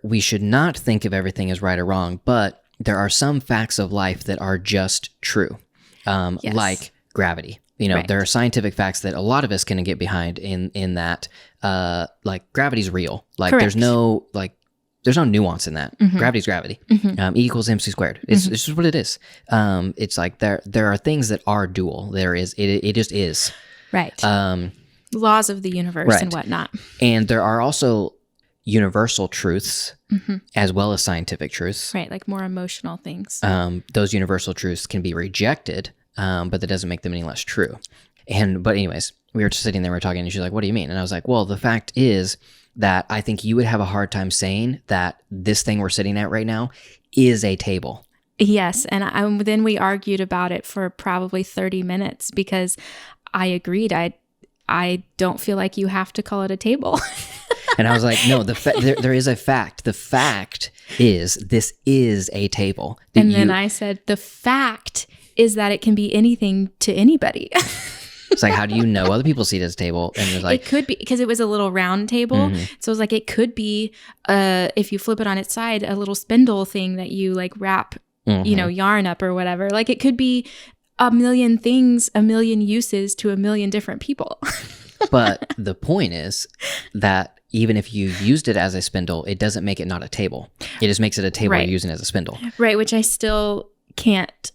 we should not think of everything as right or wrong, but there are some facts of life that are just true, Yes. like gravity. Right. There are scientific facts that a lot of us can get behind in that, like gravity's real. Like Correct. there's no nuance in that. Gravity's gravity. E equals MC squared. It's just what it is. It's like there are things that are dual. It just is. Right. Laws of the universe and whatnot. And there are also universal truths as well as scientific truths. Right. Like more emotional things. Those universal truths can be rejected, but that doesn't make them any less true. But anyways, we were just sitting there, we were talking, and she's like, what do you mean? And I was like, well, the fact is that I think you would have a hard time saying that this thing we're sitting at right now is a table. Yes. And then we argued about it for probably 30 minutes because I agreed. I don't feel like you have to call it a table. And I was like, no, there is a fact. The fact is this is a table. And then I said, the fact is that it can be anything to anybody. It's like, how do you know? Other people see it as a table. And it's like, it could be because it was a little round table. So it was like, it could be, if you flip it on its side, a little spindle thing that you like wrap, yarn up or whatever. Like it could be a million things, a million uses to a million different people. But the point is that even if you used it as a spindle, it doesn't make it not a table. It just makes it a table you're using as a spindle. Right, which I still can't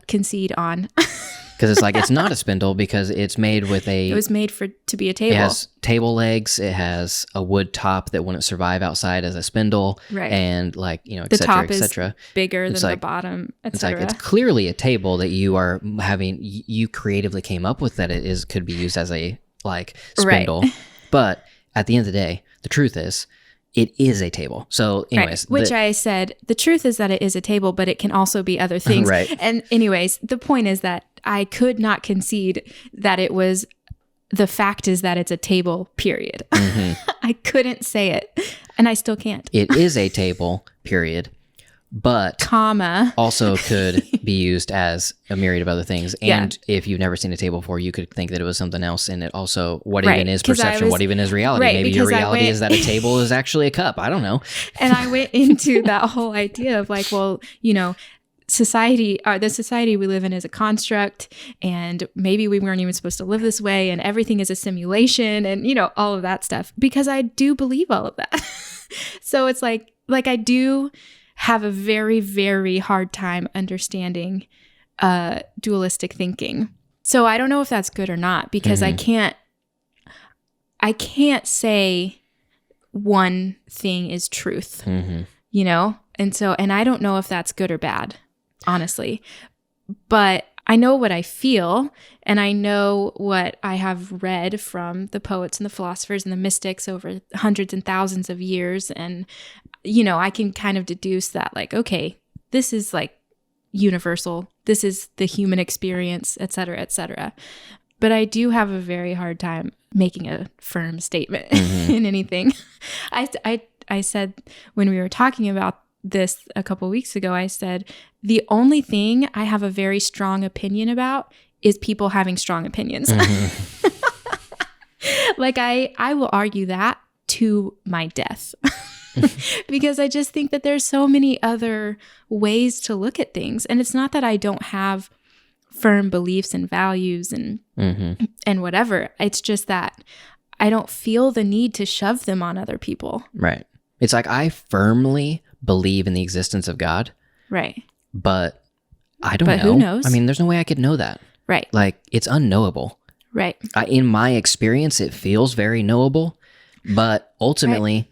concede on. Because it's like, it's not a spindle because it's made with it was made to be a table. It has table legs. It has a wood top that wouldn't survive outside as a spindle. Right. And like, et the cetera, top et cetera. Is bigger than the bottom, et cetera. It's clearly a table that you are having, you creatively came up with that could be used as a like spindle. Right. But at the end of the day, the truth is, it is a table. So anyways. Right. Which I said, the truth is that it is a table, but it can also be other things. Right. And anyways, the point is that I could not concede that it was, the fact is that it's a table, period. I couldn't say it, and I still can't. It is a table, period. But comma also could be used as a myriad of other things. And if you've never seen a table before, you could think that it was something else. And it also, what even is perception? What even is reality? Right, maybe your reality is that a table is actually a cup. I don't know. And I went into that whole idea of like, well, society, the society we live in is a construct, and maybe we weren't even supposed to live this way, and everything is a simulation, and all of that stuff, because I do believe all of that. So it's like I do have a very, very hard time understanding dualistic thinking. So I don't know if that's good or not, because I can't say one thing is truth, And I don't know if that's good or bad, honestly. But I know what I feel, and I know what I have read from the poets and the philosophers and the mystics over hundreds and thousands of years. And, I can kind of deduce that, like, okay, this is like universal. This is the human experience, et cetera, et cetera. But I do have a very hard time making a firm statement in anything. I said when we were talking about this a couple weeks ago, I said, the only thing I have a very strong opinion about is people having strong opinions. Like I will argue that to my death. Because I just think that there's so many other ways to look at things. And it's not that I don't have firm beliefs and values and whatever. It's just that I don't feel the need to shove them on other people. Right. It's like, I firmly believe in the existence of God. Right. But I don't know. Who knows? I mean, there's no way I could know that. Right. Like, it's unknowable. Right. In my experience, it feels very knowable, but ultimately,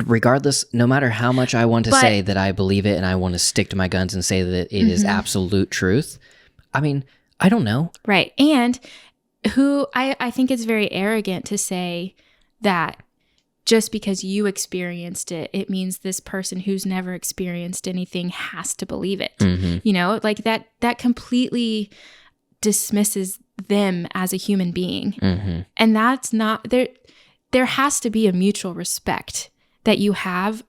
regardless, no matter how much I want to say that I believe it and I want to stick to my guns and say that it is absolute truth, I mean, I don't know. Right. And I think it's very arrogant to say that just because you experienced it, it means this person who's never experienced anything has to believe it. You know, like that completely dismisses them as a human being. And that's not there has to be a mutual respect that you have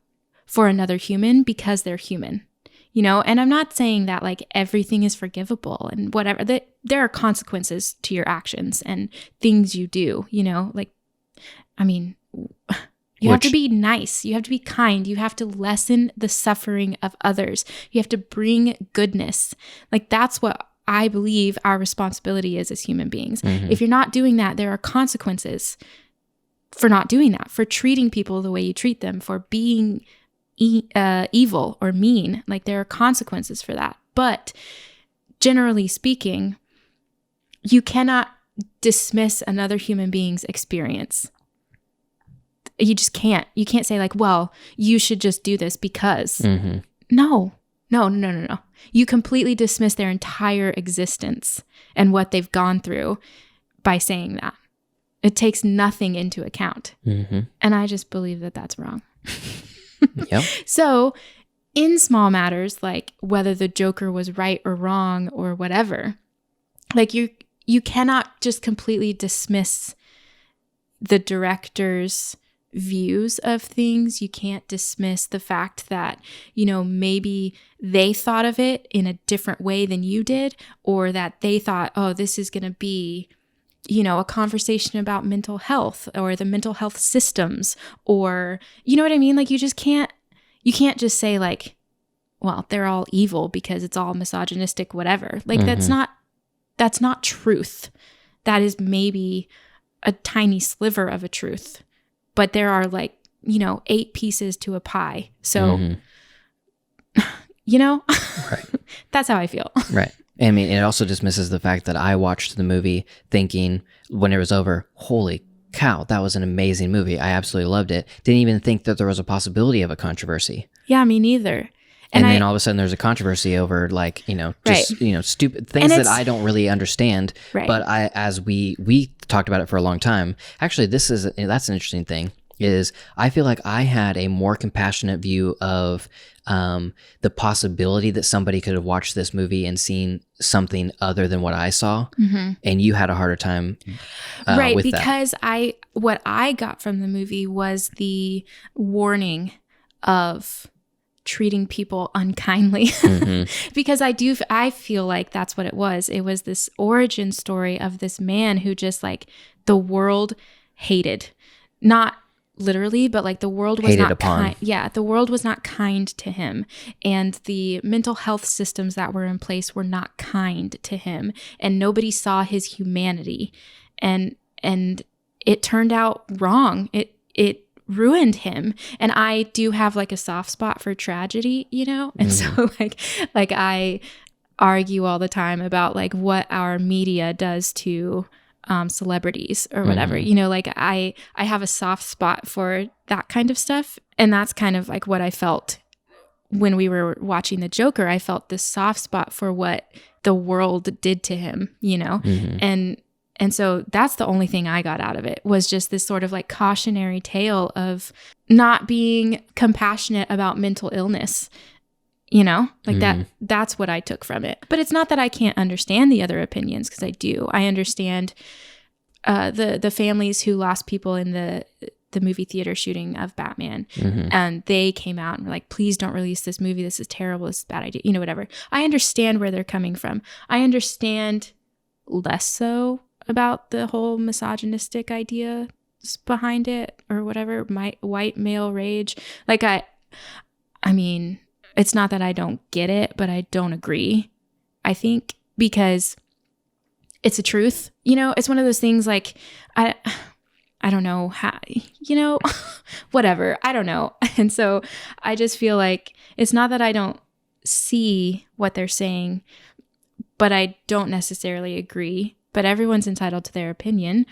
for another human because they're human. You know, and I'm not saying that like everything is forgivable and whatever. There are consequences to your actions and things you do, you know, like, I mean, you have to be nice. You have to be kind. You have to lessen the suffering of others. You have to bring goodness. Like that's what I believe our responsibility is as human beings. If you're not doing that, there are consequences for not doing that, for treating people the way you treat them, for being evil or mean. Like there are consequences for that. But generally speaking, you cannot dismiss another human being's experience. You just can't. You can't say like, well, you should just do this because. No. You completely dismiss their entire existence and what they've gone through by saying that. It takes nothing into account. And I just believe that that's wrong. Yep. So in small matters, like whether the Joker was right or wrong or whatever, like you cannot just completely dismiss the director's views of things. You can't dismiss the fact that, you know, maybe they thought of it in a different way than you did, or that they thought, oh, this is going to be, you know, a conversation about mental health or the mental health systems, or, you know what I mean? Like you can't just say like, well, they're all evil because it's all misogynistic, whatever. Like that's not truth. That is maybe a tiny sliver of a truth, but there are like, you know, 8 pieces to a pie. So, you know, right. That's how I feel. Right. I mean, it also dismisses the fact that I watched the movie thinking when it was over, holy cow, that was an amazing movie. I absolutely loved it. Didn't even think that there was a possibility of a controversy. Yeah, me neither. And then all of a sudden there's a controversy over like, you know, just, you know, stupid things that I don't really understand. Right. But as we talked about it for a long time, actually that's an interesting thing is I feel like I had a more compassionate view of the possibility that somebody could have watched this movie and seen something other than what I saw. And you had a harder time with because that. What I got from the movie was the warning of treating people unkindly. Because I feel like that's what it was. It was this origin story of this man who just like the world hated. Not literally, but like the world was not kind. Yeah, the world was not kind to him, and the mental health systems that were in place were not kind to him, and nobody saw his humanity, and it turned out wrong. It ruined him. And I do have like a soft spot for tragedy, you know, and so like I argue all the time about like what our media does to celebrities or whatever, you know, like I have a soft spot for that kind of stuff. And that's kind of like what I felt when we were watching the Joker. I felt this soft spot for what the world did to him, you know, and so that's the only thing I got out of it, was just this sort of like cautionary tale of not being compassionate about mental illness. You know, like that's what I took from it. But it's not that I can't understand the other opinions, because I do. I understand the families who lost people in the movie theater shooting of Batman. And they came out and were like, please don't release this movie. This is terrible. This is a bad idea. You know, whatever. I understand where they're coming from. I understand less so about the whole misogynistic idea behind it or whatever. My white male rage. Like I mean, it's not that I don't get it, but I don't agree, I think, because it's a truth. You know, it's one of those things like, I don't know how, you know, whatever. I don't know. And so I just feel like it's not that I don't see what they're saying, but I don't necessarily agree. But everyone's entitled to their opinion.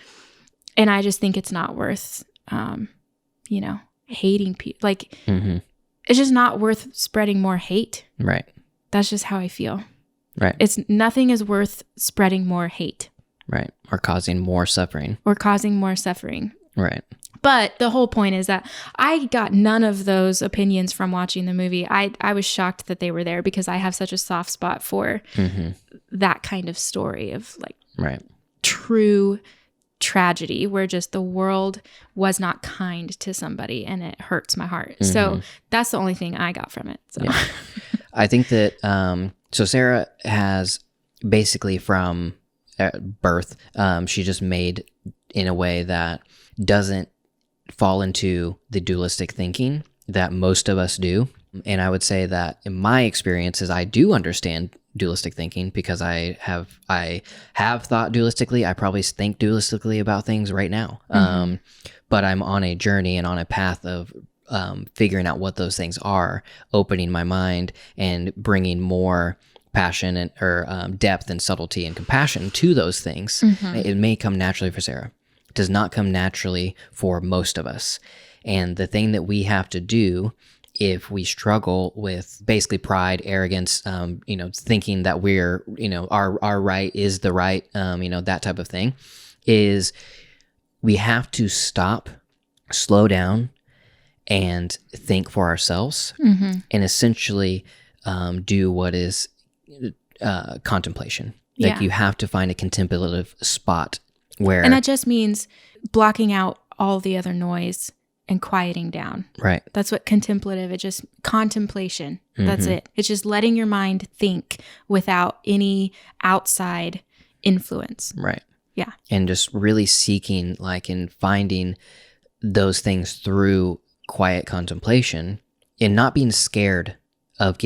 And I just think it's not worth, you know, hating people. Like, Mm-hmm. it's just not worth spreading more hate. Right. That's just how I feel. Right. Nothing is worth spreading more hate. Right. Or causing more suffering. Right. But the whole point is that I got none of those opinions from watching the movie. I was shocked that they were there because I have such a soft spot for that kind of story of like true tragedy where just the world was not kind to somebody and it hurts my heart. So that's the only thing I got from it. So yeah. I think that, so Sarah has basically from birth, she just made in a way that doesn't fall into the dualistic thinking that most of us do. And I would say that in my experiences, I do understand dualistic thinking because I have thought dualistically. I probably think dualistically about things right now. But I'm on a journey and on a path of figuring out what those things are, opening my mind and bringing more passion and or depth and subtlety and compassion to those things. It may come naturally for Sarah. It does not come naturally for most of us. And the thing that we have to do if we struggle with basically pride, arrogance, thinking that we're, our right is the right, that type of thing, is we have to stop, slow down, and think for ourselves, and essentially do what is contemplation. Like you have to find a contemplative spot where... And that just means blocking out all the other noise and quieting down. Right. That's what contemplative, it's just contemplation. That's it. It's just letting your mind think without any outside influence. Right. Yeah. And just really seeking and finding those things through quiet contemplation and not being scared of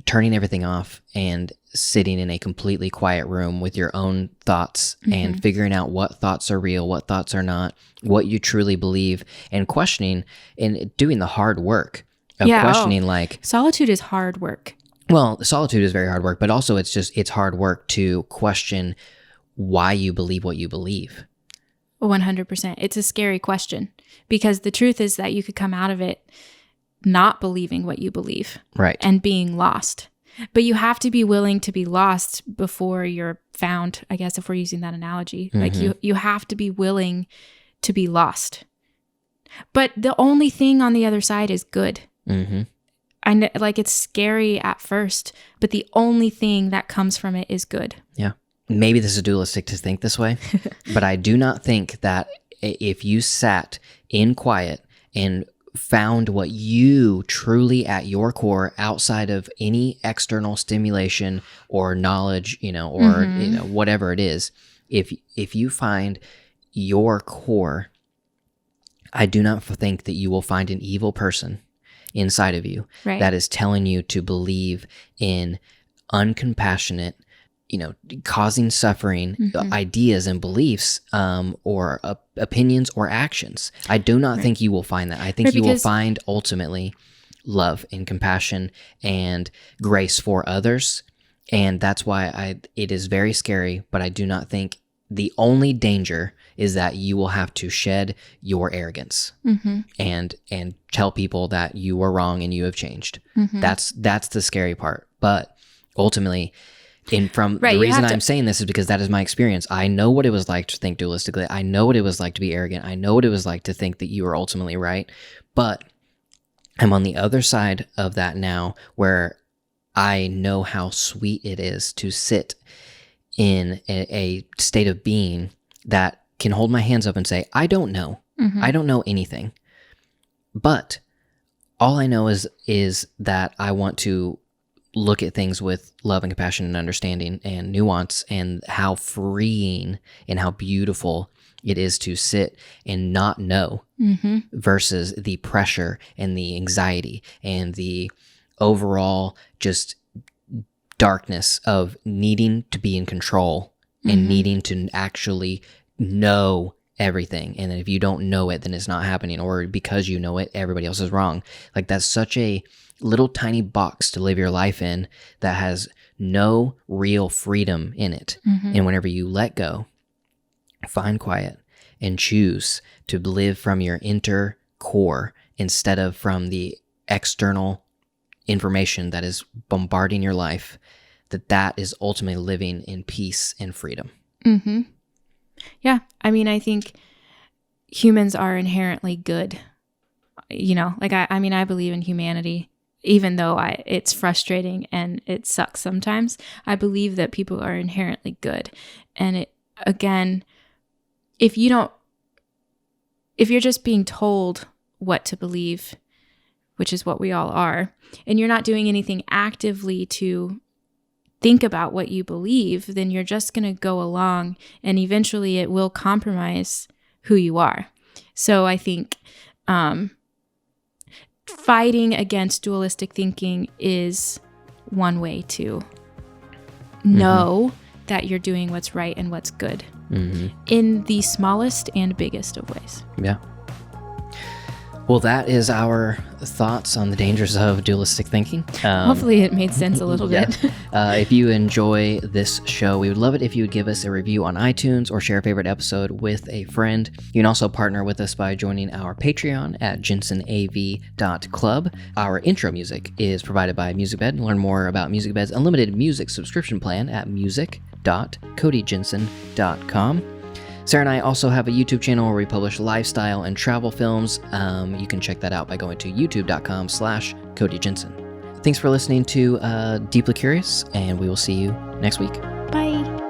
turning everything off and sitting in a completely quiet room with your own thoughts and figuring out what thoughts are real, what thoughts are not, what you truly believe, and questioning and doing the hard work of questioning solitude is hard work. Well, solitude is very hard work, but also it's hard work to question why you believe what you believe. 100%. It's a scary question because the truth is that you could come out of it not believing what you believe. Right. And being lost. But you have to be willing to be lost before you're found, I guess, if we're using that analogy. Like you have to be willing to be lost. But the only thing on the other side is good. I know, it's scary at first, but the only thing that comes from it is good. Yeah. Maybe this is dualistic to think this way, but I do not think that if you sat in quiet and found what you truly at your core outside of any external stimulation or knowledge, or whatever it is, if you find your core, I do not think that you will find an evil person inside of you that is telling you to believe in uncompassionate, causing suffering ideas and beliefs or opinions or actions. I do not think you will find that. I think you will find ultimately love and compassion and grace for others. And that's why it is very scary, but I do not think the only danger is that you will have to shed your arrogance and tell people that you were wrong and you have changed. That's the scary part. But ultimately, the reason I'm saying this is because that is my experience. I know what it was like to think dualistically. I know what it was like to be arrogant. I know what it was like to think that you were ultimately right. But I'm on the other side of that now where I know how sweet it is to sit in a state of being that can hold my hands up and say, I don't know. I don't know anything. But all I know is that I want to look at things with love and compassion and understanding and nuance, and how freeing and how beautiful it is to sit and not know versus the pressure and the anxiety and the overall just darkness of needing to be in control and needing to actually know everything. And then if you don't know it, then it's not happening. Or because you know it, everybody else is wrong. That's such a little tiny box to live your life in that has no real freedom in it. And whenever you let go, find quiet, and choose to live from your inner core instead of from the external information that is bombarding your life, that is ultimately living in peace and freedom. Mm-hmm. Yeah. I mean, I think humans are inherently good. I believe in humanity, even though it's frustrating and it sucks sometimes. I believe that people are inherently good. And if you're just being told what to believe, which is what we all are, and you're not doing anything actively to think about what you believe, then you're just going to go along, and eventually it will compromise who you are. So I think fighting against dualistic thinking is one way to know that you're doing what's right and what's good in the smallest and biggest of ways. Yeah. Well, that is our thoughts on the dangers of dualistic thinking. Hopefully it made sense a little bit. If you enjoy this show, we would love it if you would give us a review on iTunes or share a favorite episode with a friend. You can also partner with us by joining our Patreon at Jensen AV Club. Our intro music is provided by MusicBed. Learn more about MusicBed's unlimited music subscription plan at music.codyjensen.com. Sarah and I also have a YouTube channel where we publish lifestyle and travel films. You can check that out by going to youtube.com/CodyJensen. Thanks for listening to Deeply Curious, and we will see you next week. Bye.